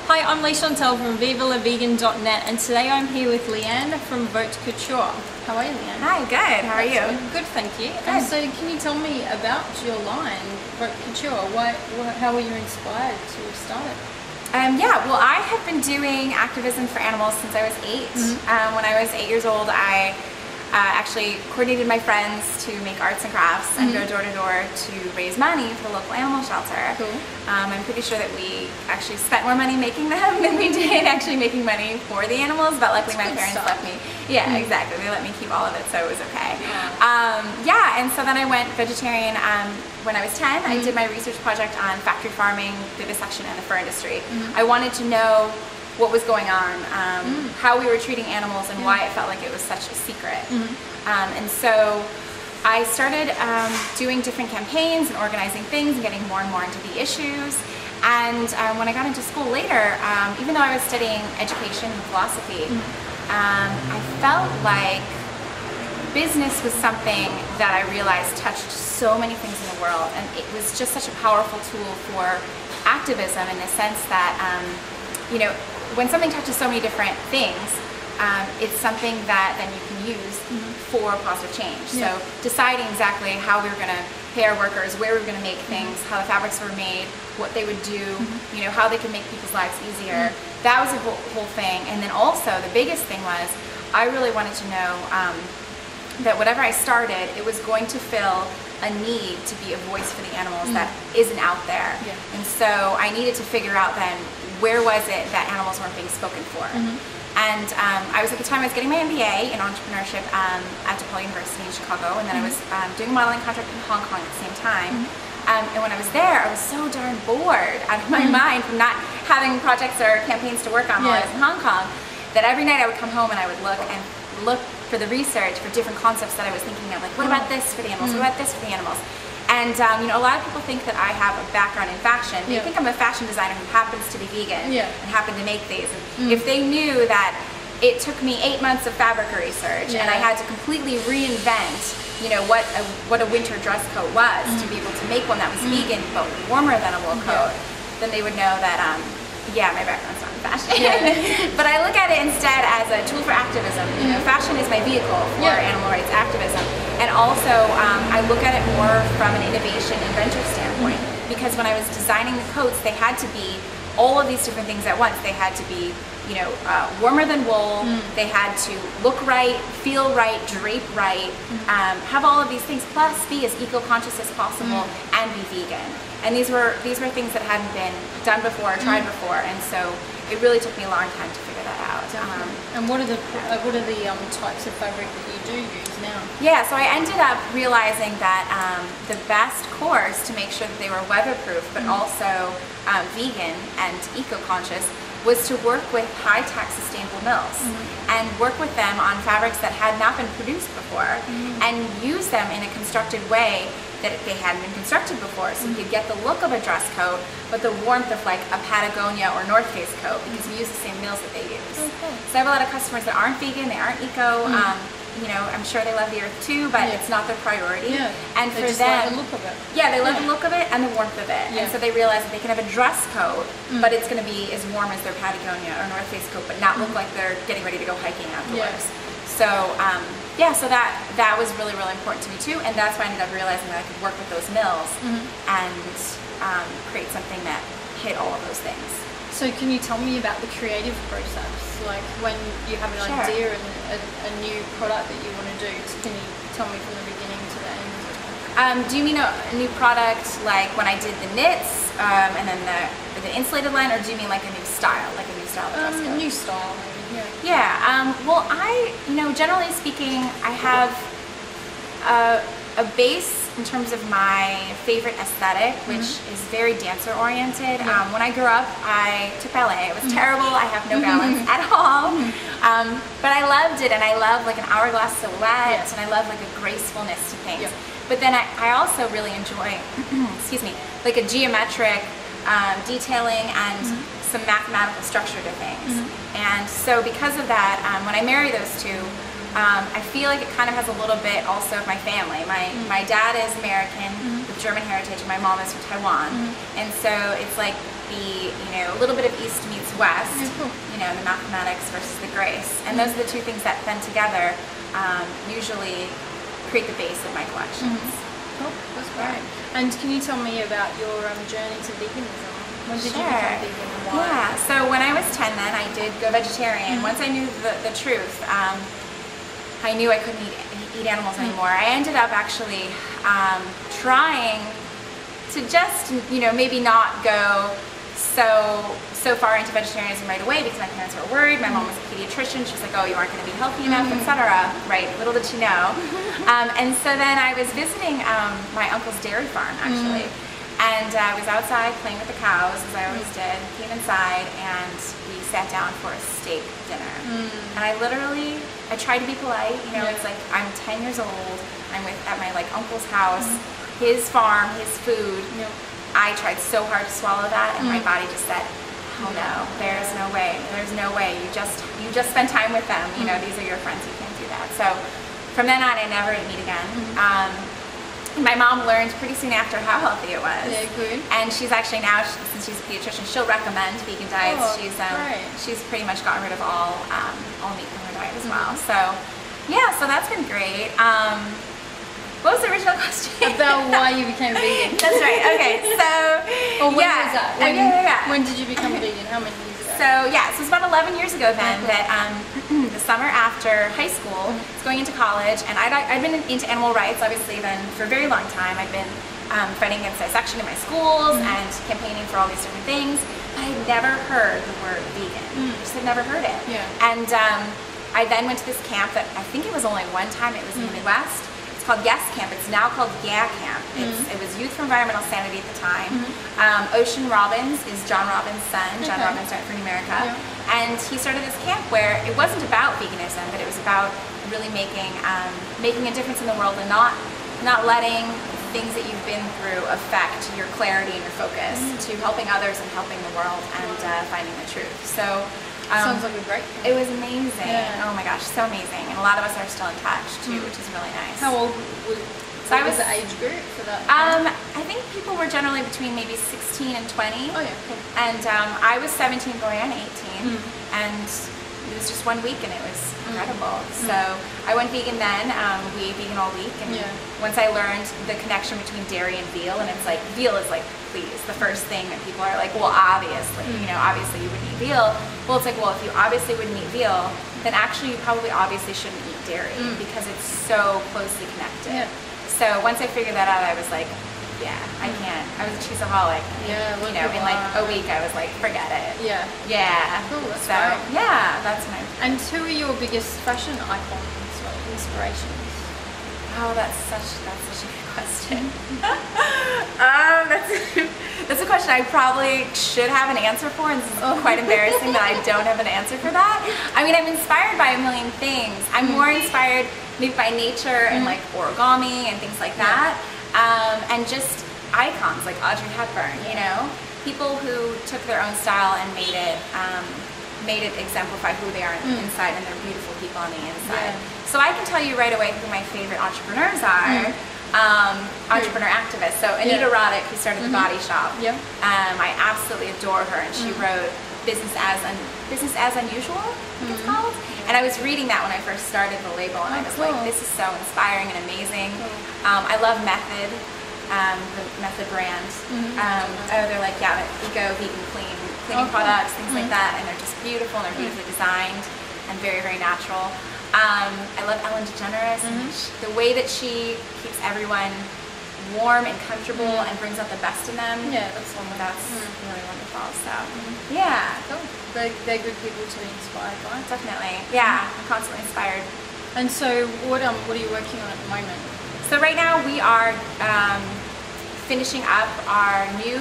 Hi, I'm Leigh-Chantelle from VivaLaVegan.net, and today I'm here with Leanne from Vaute Couture. How are you, Leanne? Hi, good. How are you? Good, thank you. Good. So can you tell me about your line, Vaute Couture? How were you inspired to start it? Yeah, well, I have been doing activism for animals since I was 8. When I was 8 years old, I actually coordinated my friends to make arts and crafts and go door to door to raise money for the local animal shelter. Cool. I'm pretty sure that we actually spent more money making them than we did actually making money for the animals, but luckily my parents let me. Yeah, exactly. They let me keep all of it, so it was okay. Yeah, and so then I went vegetarian when I was 10. I did my research project on factory farming, vivisection, and the fur industry. I wanted to know what was going on, how we were treating animals, and why it felt like it was such a secret. And so I started doing different campaigns and organizing things and getting more and more into the issues. And when I got into school later, even though I was studying education and philosophy, I felt like business was something that I realized touched so many things in the world, and it was just such a powerful tool for activism in the sense that, you know, when something touches so many different things, it's something that then you can use for positive change. So deciding exactly how we were going to pay our workers, where we were going to make things, how the fabrics were made, what they would do, you know, how they could make people's lives easier. That was a whole thing. And then also the biggest thing was I really wanted to know that whatever I started, it was going to fill a need to be a voice for the animals that isn't out there. And so I needed to figure out then, where was it that animals weren't being spoken for? And I was, at the time, I was getting my MBA in entrepreneurship at DePaul University in Chicago, and then I was doing a modeling contract in Hong Kong at the same time. And when I was there, I was so darn bored out of my mind from not having projects or campaigns to work on while I was in Hong Kong, that every night I would come home and I would look for the research for different concepts that I was thinking of, like, what about this for the animals? What about this for the animals? And you know, a lot of people think that I have a background in fashion. They think I'm a fashion designer who happens to be vegan and happened to make these. And if they knew that it took me 8 months of fabric research and I had to completely reinvent, you know, what a winter dress coat was to be able to make one that was vegan but warmer than a wool coat, then they would know that yeah, my background's not in fashion. But I look at it instead as a tool for activism. You know, fashion is my vehicle for animal rights activism. And also, I look at it more from an innovation inventor standpoint, because when I was designing the coats, they had to be all of these different things at once. They had to be, you know, warmer than wool. They had to look right, feel right, drape right, have all of these things, plus be as eco-conscious as possible and be vegan. And these were things that hadn't been done before or tried before, and so it really took me a long time to figure that out. And what are the types of fabric that you do use now? Yeah, so I ended up realizing that the best course to make sure that they were weatherproof but also vegan and eco-conscious was to work with high-tech sustainable mills and work with them on fabrics that had not been produced before and use them in a constructed way that they hadn't been constructed before, so you could get the look of a dress coat, but the warmth of like a Patagonia or North Face coat, because we use the same mills that they use. So I have a lot of customers that aren't vegan, they aren't eco. You know, I'm sure they love the earth too, but it's not their priority. And they for just them, like the look of it. Yeah, they love the look of it and the warmth of it. And so they realize that they can have a dress coat, but it's going to be as warm as their Patagonia or North Face coat, but not look like they're getting ready to go hiking outdoors. So yeah, so that was really, really important to me too, and that's why I ended up realizing that I could work with those mills and create something that hit all of those things. So can you tell me about the creative process? Like when you have an idea and a new product that you want to do, can you tell me from the beginning to the end? Do you mean a new product like when I did the knits and then the insulated line, or do you mean like a new style, of dress coat? New style, maybe. Well, you know, generally speaking, I have a base in terms of my favorite aesthetic, which is very dancer oriented. When I grew up, I took ballet. It was terrible. I have no balance at all. But I loved it, and I love like an hourglass silhouette, and I love like a gracefulness to things. But then I also really enjoy, excuse me, like a geometric detailing and some mathematical structure to things. And so because of that, when I marry those two, I feel like it kind of has a little bit also of my family. My dad is American with German heritage, and my mom is from Taiwan. And so it's like the, you know, a little bit of East meets West, you know, the mathematics versus the grace. And those are the two things that then together usually create the base of my collections. Cool, that's great. And can you tell me about your journey to veganism? When did you become vegan and why? Yeah, so when I was 10 then, I did go vegetarian. Once I knew the truth, I knew I couldn't eat animals anymore. I ended up actually trying to just, you know, maybe not go so far into vegetarianism right away because my parents were worried. My mom was a pediatrician. She was like, oh, you aren't going to be healthy enough, etc. Right, little did she know. And so then I was visiting my uncle's dairy farm, actually. And I was outside playing with the cows, as I always did, came inside, and we sat down for a steak dinner. And I tried to be polite, you know, it's like, I'm 10 years old, I'm at my like uncle's house, his farm, his food. I tried so hard to swallow that, and my body just said, oh no, there's no way, you just spend time with them, you know, these are your friends, you can't do that. So from then on, I never ate meat again. My mom learned pretty soon after how healthy it was. Yeah, good. And she's actually now, since she's a pediatrician, she'll recommend vegan diets. She's pretty much gotten rid of all meat from her diet as well. So yeah, so that's been great. What was the original question? About why you became vegan. That's right. Okay, so when was that? When did you become vegan? How many years ago? So yeah, so it was about 11 years ago then that the summer after high school, I was going into college, and I'd been into animal rights obviously then for a very long time. I'd been fighting against dissection in my schools and campaigning for all these different things, but I'd never heard the word vegan. Just had never heard it. And I then went to this camp that I think it was only one time. It was in the Midwest. Called Yes Camp. It's now called Yeah Camp. It was Youth for Environmental Sanity at the time. Ocean Robbins is John Robbins' son. John Robbins died for America. And he started this camp where it wasn't about veganism, but it was about really making a difference in the world and not letting things that you've been through affect your clarity and your focus to helping others and helping the world and finding the truth. So sounds like a great camp. It was amazing. Oh my gosh, so amazing. And a lot of us are still in touch too, which is really nice. How old was the age group for that? I think people were generally between maybe 16 and 20. Oh yeah, cool. And I was 17 going on 18, and it was just 1 week and it was incredible. So I went vegan then, we ate vegan all week, and once I learned the connection between dairy and veal, and it's like, veal is like, please, the first thing that people are like, well obviously, you know, obviously you wouldn't eat veal. Well, it's like, well, if you obviously wouldn't eat veal, then actually you probably obviously shouldn't eat dairy because it's so closely connected. So once I figured that out, I was like, yeah, I can't. I was a cheeseaholic. Yeah, you know, in like a week, I was like, forget it. Yeah. Yeah. Cool, that's so, great. Yeah, that's my. And who are your biggest fashion icons or inspirations? Oh, that's such a good question. That's a question I probably should have an answer for, and this is quite embarrassing that I don't have an answer for that. I mean, I'm inspired by a million things. I'm more inspired maybe by nature and like origami and things like that. And just icons like Audrey Hepburn, you know, people who took their own style and made it exemplify who they are on the inside, and they're beautiful people on the inside. So I can tell you right away who my favorite entrepreneurs are. Entrepreneur activists. So Anita Roddick, who started the Body Shop. I absolutely adore her, and she wrote Business as Unusual, I think it's called. And I was reading that when I first started the label, and I was like, this is so inspiring and amazing. I love Method, the Method brand. They're like, eco, vegan, cleaning products, things like that, and they're just beautiful, and they're beautifully designed and very, very natural. I love Ellen DeGeneres, and the way that she keeps everyone warm and comfortable and brings out the best in them. Yeah, that's really wonderful. So yeah, cool. They're good people to be inspired by. Definitely. Yeah, I'm constantly inspired. And so what are you working on at the moment? So right now we are finishing up our new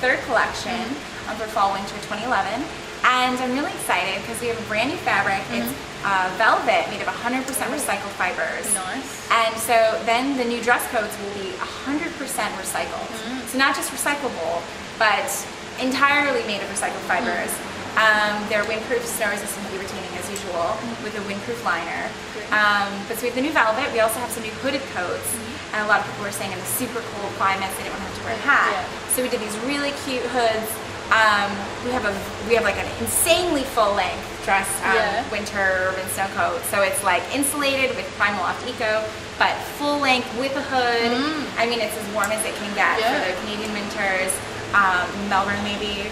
third collection for fall winter 2011. And I'm really excited because we have a brand new fabric. It's velvet made of 100% recycled fibers. Nice. And so then the new dress codes will be 100% recycled. So not just recyclable, but entirely made of recycled fibers. They're windproof, snow resistant, heat retaining as usual, with a windproof liner. But so we have the new velvet. We also have some new hooded coats. and a lot of people were saying in the super cold climates they didn't want to have to wear a hat. So we did these really cute hoods. We have like an insanely full length dress winter urban snow coat. So it's like insulated with Primal Loft Eco, but full length with a hood. I mean, it's as warm as it can get for the Canadian winters. Melbourne maybe,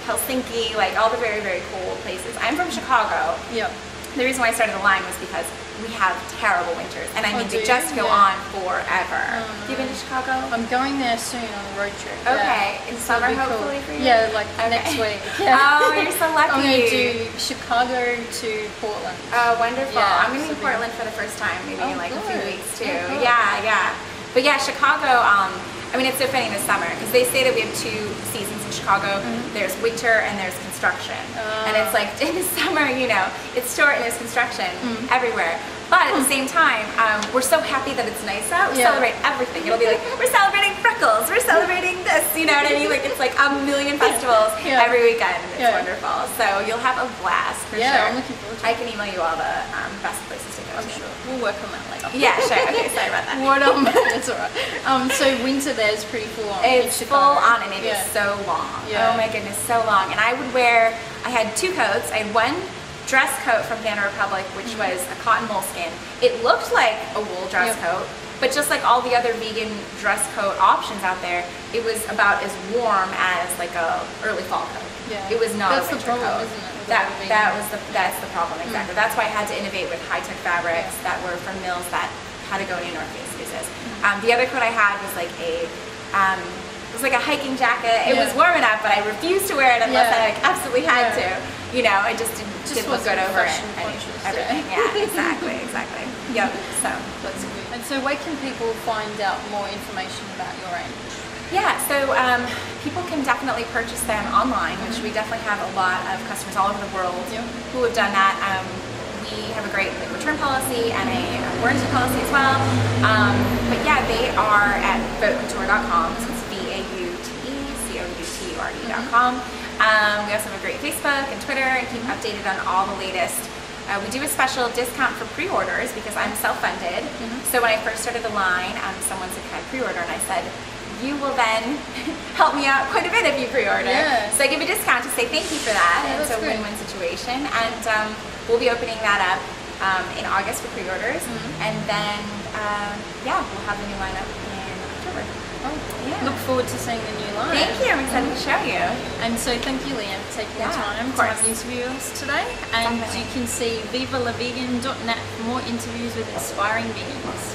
Helsinki, like all the very, very cool places. I'm from Chicago. The reason why I started the line was because we have terrible winters, and I mean they just go on forever. Have you been to Chicago? I'm going there soon on a road trip. Okay, in summer hopefully for you? Yeah, like next week. Oh, you're so lucky. I'm going to do Chicago to Portland. Oh, wonderful. I'm going to be in Portland for the first time, maybe in like a few weeks too. Yeah. But yeah, Chicago, I mean, it's so funny this summer because they say that we have 2 seasons in Chicago. There's winter and there's construction. And it's like in the summer, you know, it's short and there's construction everywhere. But at the same time, we're so happy that it's nice out. We celebrate everything. It'll be like, we're celebrating freckles, we're celebrating this, you know what I mean? Like it's like a million festivals every weekend. It's wonderful. So you'll have a blast for sure. I'm looking forward to it. I can email you all the best places to go. I'm sure. We'll work on that later. Yeah, sure. Okay, sorry about that. It's alright. So winter there's pretty full on. It's full on and it is so long. Oh my goodness, so long. And I would wear, I had 2 coats. I had one dress coat from Banana Republic, which was a cotton moleskin. It looked like a wool dress coat, but just like all the other vegan dress coat options out there, it was about as warm as like a early fall coat. It was not a winter coat. Isn't it? That's the problem, exactly. That's why I had to innovate with high-tech fabrics that were from mills that Patagonia North Face uses. The other coat I had was like a it was like a hiking jacket. It was warm enough, but I refused to wear it unless I like absolutely had to. You know, it just didn't look good over it. Everything. Yeah, exactly. Yep. So that's good. And so, where can people find out more information about your range? Yeah, so people can definitely purchase them online, which we definitely have a lot of customers all over the world who have done that. We have a great return policy and a warranty policy as well. But yeah, they are at VauteCouture.com. So it's VAUTECOUTURE.com. We also have a great Facebook and Twitter and keep updated on all the latest. We do a special discount for pre-orders because I'm self-funded. So when I first started the line, someone said, can I pre-order? And I said, you will then help me out quite a bit if you pre-order. So I give a discount to say thank you for that. And it's a win-win situation. And we'll be opening that up in August for pre-orders. And then, we'll have the new lineup in October. Look forward to seeing the new line. Thank you. I'm excited to show you. And so thank you, Leanne, for taking the time to have an interview with us today. And you can see vivalavegan.net for more interviews with inspiring vegans.